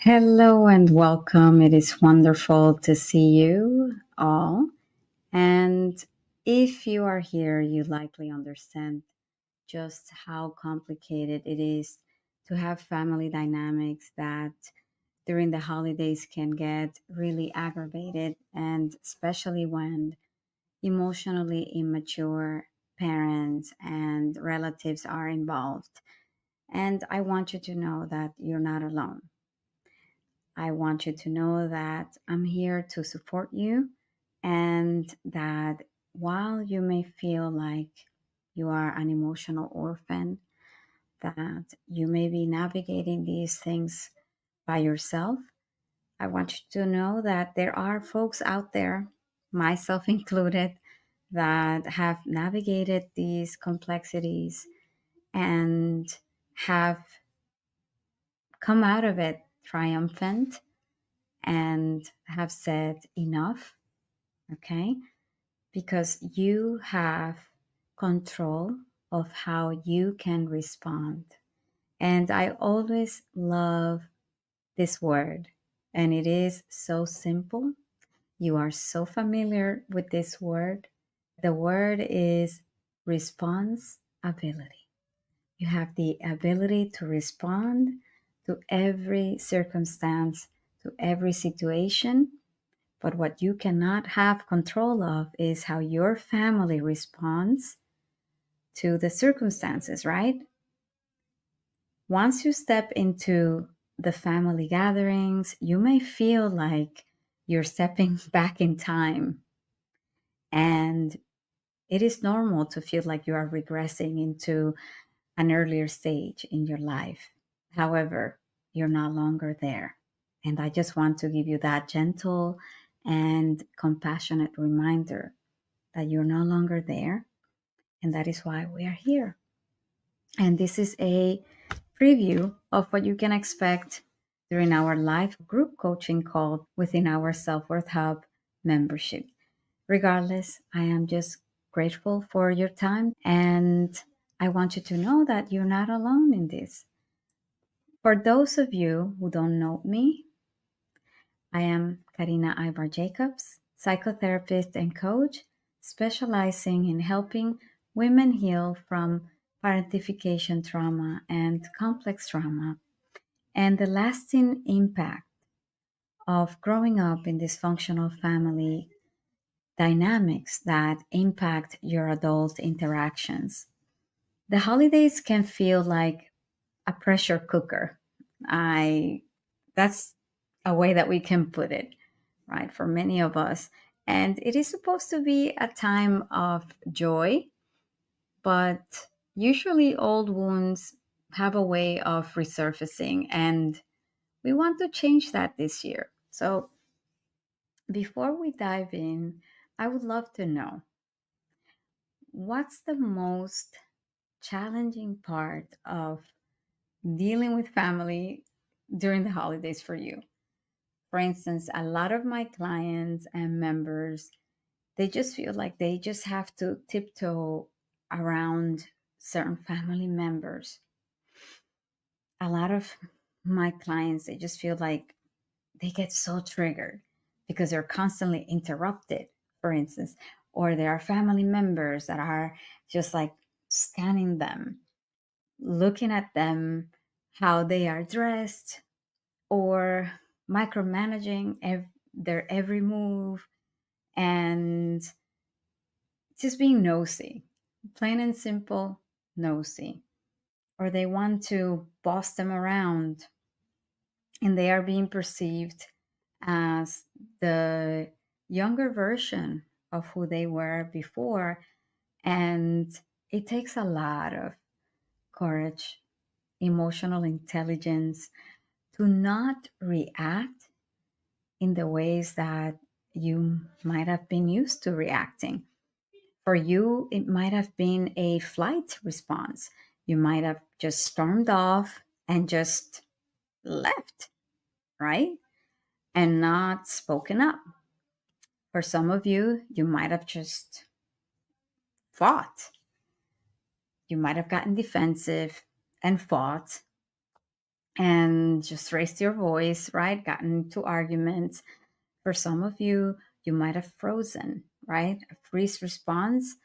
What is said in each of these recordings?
Hello and welcome. It is wonderful to see you all. And if you are here, you likely understand just how complicated it is to have family dynamics that during the holidays can get really aggravated, and especially when emotionally immature parents and relatives are involved. And I want you to know that you're not alone. I want you to know that I'm here to support you and that while you may feel like you are an emotional orphan, that you may be navigating these things by yourself, I want you to know that there are folks out there, myself included, that have navigated these complexities and have come out of it triumphant and have said enough, okay? Because you have control of how you can respond. And I always love this word, and it is so simple. You are so familiar with this word. The word is responsibility. You have the ability to respond to every circumstance, to every situation. But what you cannot have control of is how your family responds to the circumstances, right? Once you step into the family gatherings, you may feel like you're stepping back in time. And it is normal to feel like you are regressing into an earlier stage in your life. However, you're no longer there. And I just want to give you that gentle and compassionate reminder that you're no longer there. And that is why we are here. And this is a preview of what you can expect during our live group coaching call within our Self Worth Hub membership. Regardless, I am just grateful for your time. And I want you to know that you're not alone in this. For those of you who don't know me, I am Karina Ibar Jacobs, psychotherapist and coach, specializing in helping women heal from parentification trauma and complex trauma and the lasting impact of growing up in dysfunctional family dynamics that impact your adult interactions. The holidays can feel like a pressure cooker. I That's a way that we can put it, right? For many of us. And it is supposed to be a time of joy, but usually old wounds have a way of resurfacing, and we want to change that this year. So before we dive in, I would love to know what's the most challenging part of dealing with family during the holidays for you? For instance, a lot of my clients and members, they just feel like they just have to tiptoe around certain family members. A lot of my clients, they just feel like they get so triggered because they're constantly interrupted, for instance, or there are family members that are just like scanning them, looking at them, how they are dressed, or micromanaging their every move and just being nosy, plain and simple nosy. Or they want to boss them around and they are being perceived as the younger version of who they were before. And it takes a lot of courage, emotional intelligence to not react in the ways that you might have been used to reacting. For you, it might have been a flight response. You might have just stormed off and just left, right? And not spoken up. For some of you, you might have just fought. You might have gotten defensive and fought. and just raised your voice, right? Gotten into arguments. For some of you, you might have frozen, right? A freeze response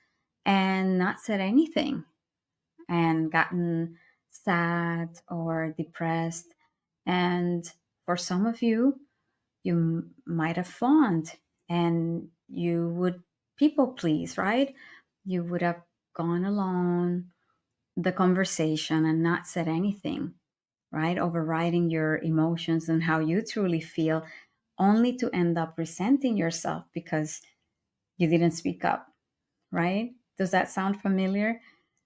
and not said anything and gotten sad or depressed. And for some of you, you might have fawned and you would people please, right? You would have gone along the conversation and not said anything, right? Overriding your emotions and how you truly feel, only to end up resenting yourself because you didn't speak up, right? Does that sound familiar?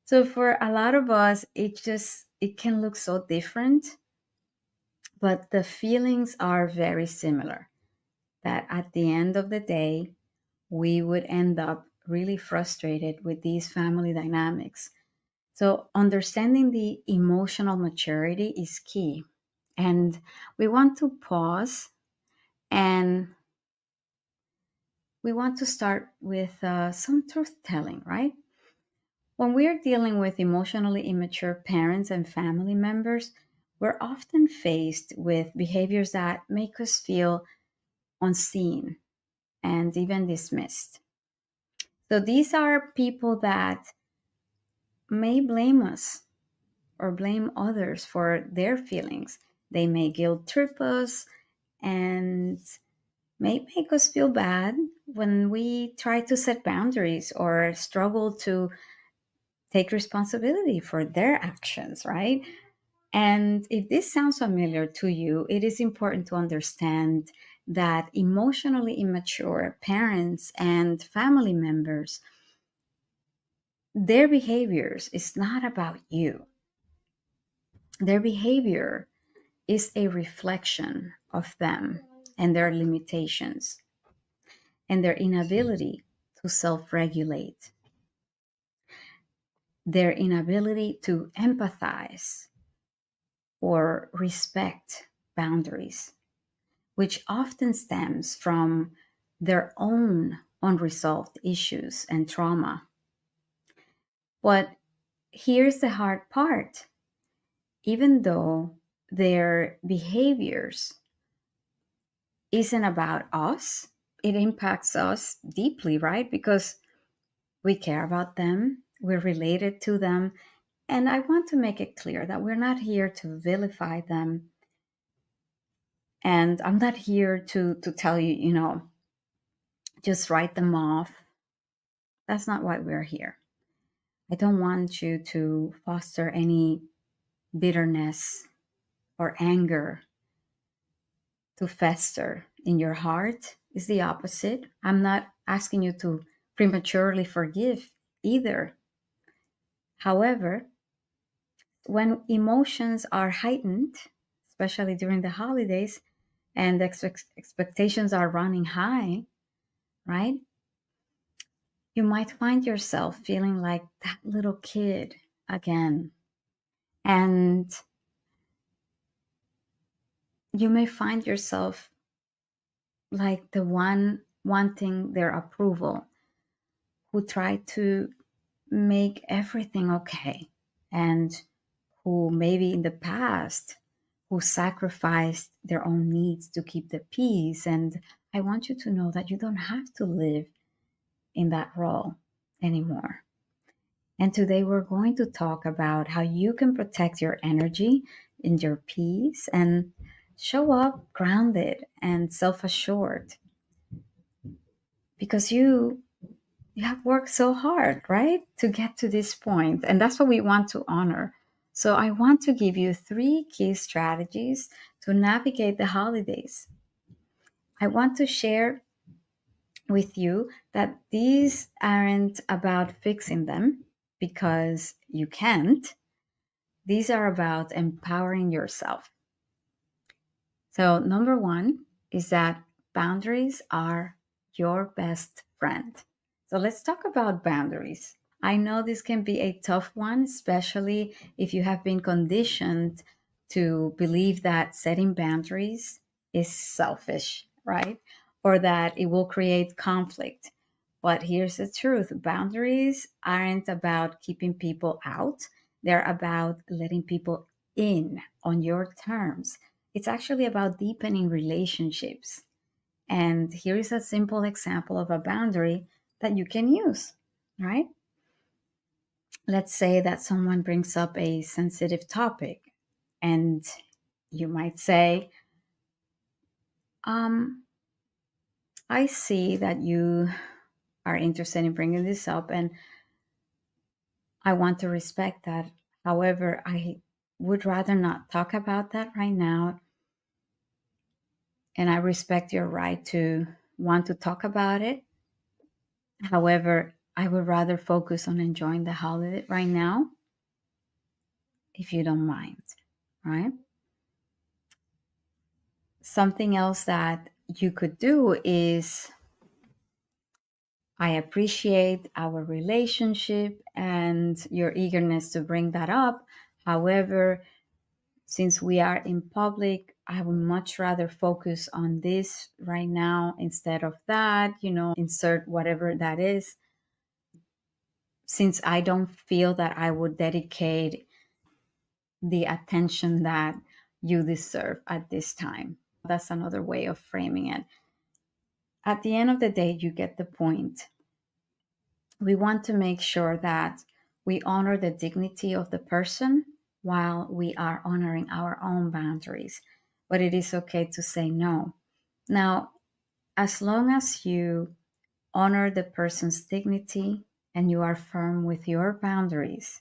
So for a lot of us, it can look so different, but the feelings are very similar. That at the end of the day, we would end up really frustrated with these family dynamics. So understanding the emotional maturity is key. And we want to pause and we want to start with some truth telling, right? When we're dealing with emotionally immature parents and family members, we're often faced with behaviors that make us feel unseen and even dismissed. So these are people that may blame us or blame others for their feelings. They may guilt trip us and may make us feel bad when we try to set boundaries or struggle to take responsibility for their actions, right? And if this sounds familiar to you, it is important to understand that emotionally immature parents and family members, their behaviors is not about you. Their behavior is a reflection of them and their limitations and their inability to self regulate, their inability to empathize or respect boundaries, which often stems from their own unresolved issues and trauma. But here's the hard part: even though their behaviors isn't about us, it impacts us deeply, right? Because we care about them, we're related to them. And I want to make it clear that we're not here to vilify them. And I'm not here to tell you, just write them off. That's not why we're here. I don't want you to foster any bitterness or anger to fester in your heart. It's the opposite. I'm not asking you to prematurely forgive either. However, when emotions are heightened, especially during the holidays, and expectations are running high, right? You might find yourself feeling like that little kid again. And you may find yourself like the one wanting their approval, who tried to make everything okay, and who maybe in the past who sacrificed their own needs to keep the peace. And I want you to know that you don't have to live in that role anymore. And today we're going to talk about how you can protect your energy and your peace and show up grounded and self-assured, because you have worked so hard, right, to get to this point, and that's what we want to honor. So I want to give you three key strategies to navigate the holidays. I want to share with you that these aren't about fixing them, because you can't. These are about empowering yourself. So number one is that boundaries are your best friend. So let's talk about boundaries. I know this can be a tough one, especially if you have been conditioned to believe that setting boundaries is selfish, right? Or that it will create conflict. But here's the truth: boundaries aren't about keeping people out, they're about letting people in on your terms. It's actually about deepening relationships. And here is a simple example of a boundary that you can use, right? Let's say that someone brings up a sensitive topic, and you might say, um, I see that you are interested in bringing this up, and I want to respect that. However, I would rather not talk about that right now, and I respect your right to want to talk about it. However, I would rather focus on enjoying the holiday right now, if you don't mind, right? Something else that you could do is, I appreciate our relationship and your eagerness to bring that up. However, since we are in public, I would much rather focus on this right now instead of that, insert whatever that is, since I don't feel that I would dedicate the attention that you deserve at this time. That's another way of framing it. At the end of the day, you get the point. We want to make sure that we honor the dignity of the person while we are honoring our own boundaries. But it is okay to say no. Now, as long as you honor the person's dignity and you are firm with your boundaries,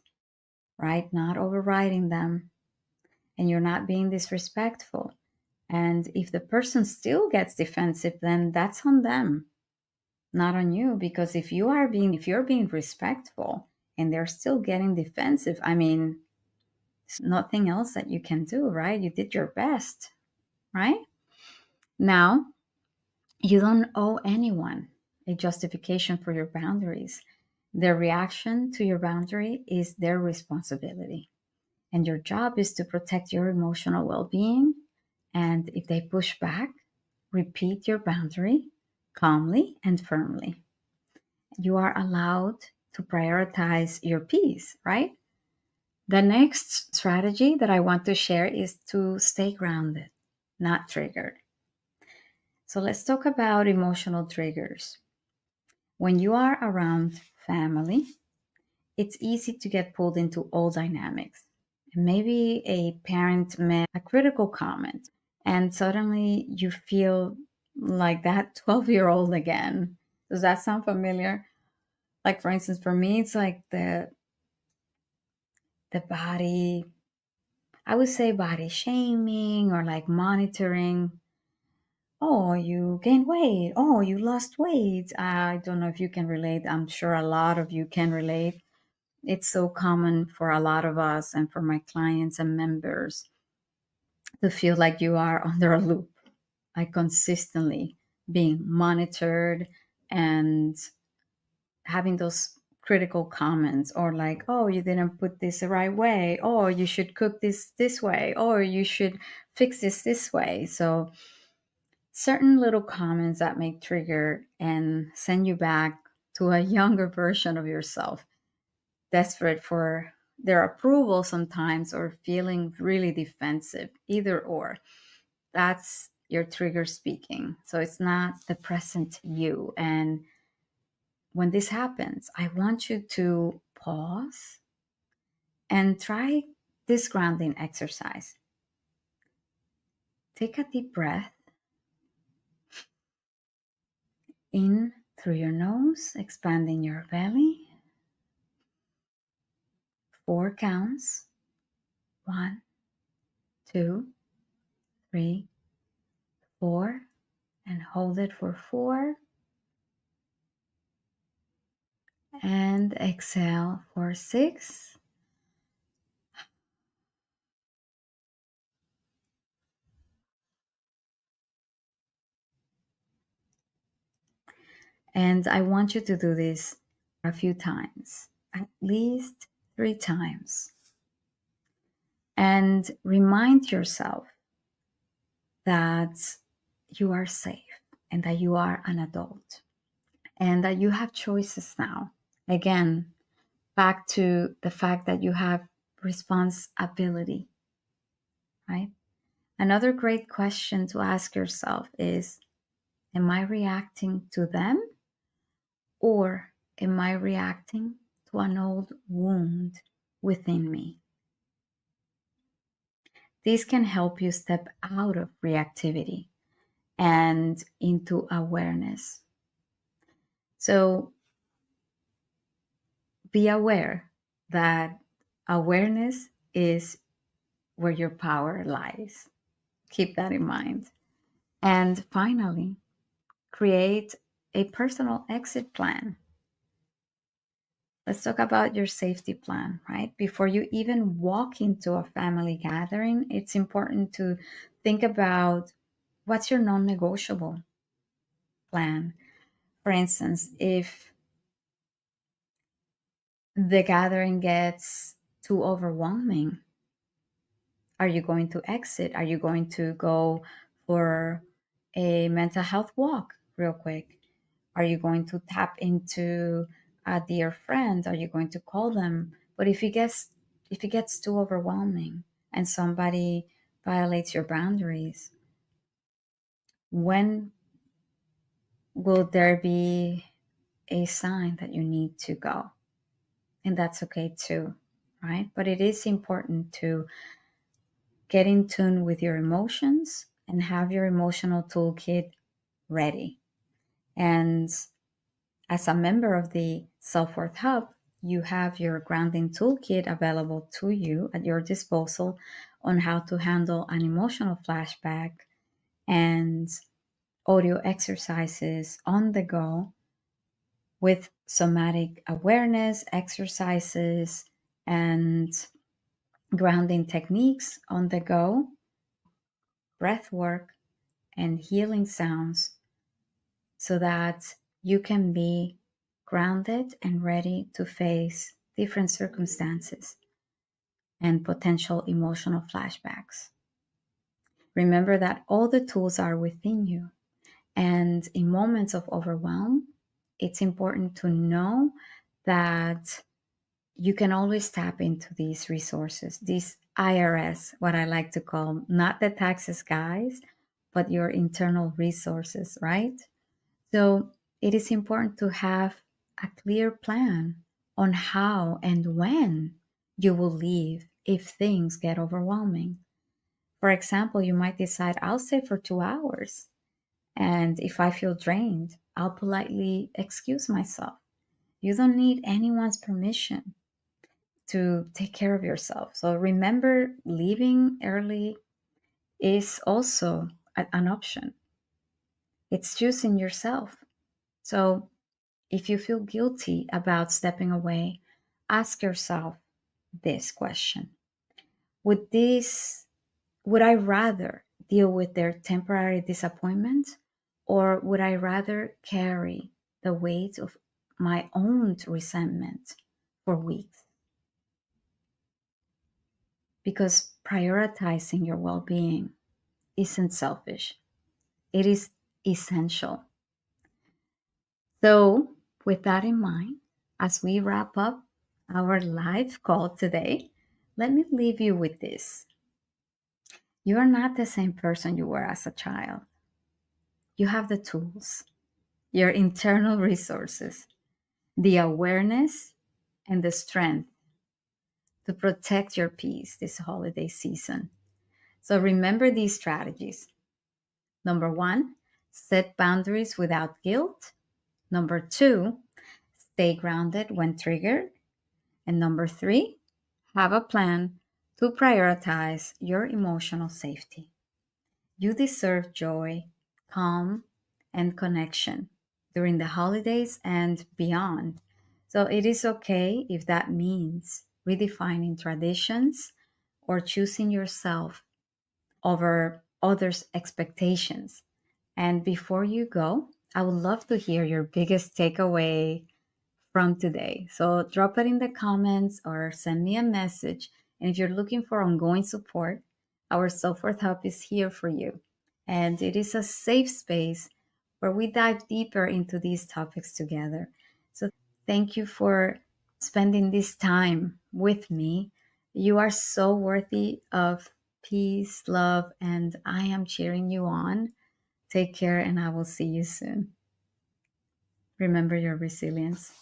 right? Not overriding them, and you're not being disrespectful. And if the person still gets defensive, then that's on them, not on you. Because if you're being respectful and they're still getting defensive, I mean, there's nothing else that you can do, right? You did your best, right? Now, you don't owe anyone a justification for your boundaries. Their reaction to your boundary is their responsibility. And your job is to protect your emotional well being. And if they push back, repeat your boundary calmly and firmly. You are allowed to prioritize your peace, right? The next strategy that I want to share is to stay grounded, not triggered. So let's talk about emotional triggers. When you are around family, it's easy to get pulled into old dynamics. Maybe a parent made a critical comment, and suddenly you feel like that 12-year-old again. Does that sound familiar? Like, for instance, for me, it's like the body, I would say body shaming, or like monitoring. Oh, you gained weight. Oh, you lost weight. I don't know if you can relate. I'm sure a lot of you can relate. It's so common for a lot of us and for my clients and members to feel like you are under a loop, like consistently being monitored and having those critical comments, or like, oh, you didn't put this the right way, or you should cook this way, or you should fix this way. So certain little comments that may trigger and send you back to a younger version of yourself, desperate for their approval sometimes, or feeling really defensive, either or. That's your trigger speaking. So it's not the present you. And when this happens, I want you to pause and try this grounding exercise. Take a deep breath in through your nose, expanding your belly. 4 counts. 1, 2, 3, 4. And hold it for 4. And exhale for 6. And I want you to do this a few times, at least 3 times. And remind yourself that you are safe and that you are an adult and that you have choices now. Again, back to the fact that you have responsibility. right? Another great question to ask yourself is, am I reacting to them, or am I reacting to an old wound within me? This can help you step out of reactivity and into awareness. So be aware that awareness is where your power lies. Keep that in mind. And finally, create a personal exit plan. Let's talk about your safety plan, right? Before you even walk into a family gathering, it's important to think about what's your non negotiable plan. For instance, if the gathering gets too overwhelming, are you going to exit? Are you going to go for a mental health walk real quick? Are you going to tap into a dear friend? Are you going to call them? But if it gets too overwhelming and somebody violates your boundaries, when will there be a sign that you need to go? And that's okay too, right? But it is important to get in tune with your emotions and have your emotional toolkit ready. And as a member of the Self Worth Hub, you have your grounding toolkit available to you at your disposal on how to handle an emotional flashback and audio exercises on the go with somatic awareness exercises and grounding techniques on the go, breath work, and healing sounds so that you can be grounded and ready to face different circumstances and potential emotional flashbacks. Remember that all the tools are within you. And in moments of overwhelm, it's important to know that you can always tap into these resources, these IRS, what I like to call not the taxes guys, but your internal resources, right? So it is important to have a clear plan on how and when you will leave if things get overwhelming. For example, you might decide, I'll stay for 2 hours. And if I feel drained, I'll politely excuse myself. You don't need anyone's permission to take care of yourself. So remember, leaving early is also an option. It's choosing yourself. So if you feel guilty about stepping away, ask yourself this question. Would this would I rather deal with their temporary disappointment, or would I rather carry the weight of my own resentment for weeks? Because prioritizing your well-being isn't selfish. It is essential. So, with that in mind, as we wrap up our live call today, let me leave you with this. You are not the same person you were as a child. You have the tools, your internal resources, the awareness, and the strength to protect your peace this holiday season. So remember these strategies. Number one, set boundaries without guilt. Number two, stay grounded when triggered. And number three, have a plan to prioritize your emotional safety. You deserve joy, calm, and connection during the holidays and beyond. So it is okay if that means redefining traditions or choosing yourself over others' expectations. And before you go, I would love to hear your biggest takeaway from today. So drop it in the comments or send me a message. And if you're looking for ongoing support, our Self Worth Hub is here for you. And it is a safe space where we dive deeper into these topics together. So thank you for spending this time with me. You are so worthy of peace, love, and I am cheering you on. Take care, and I will see you soon. Remember your resilience.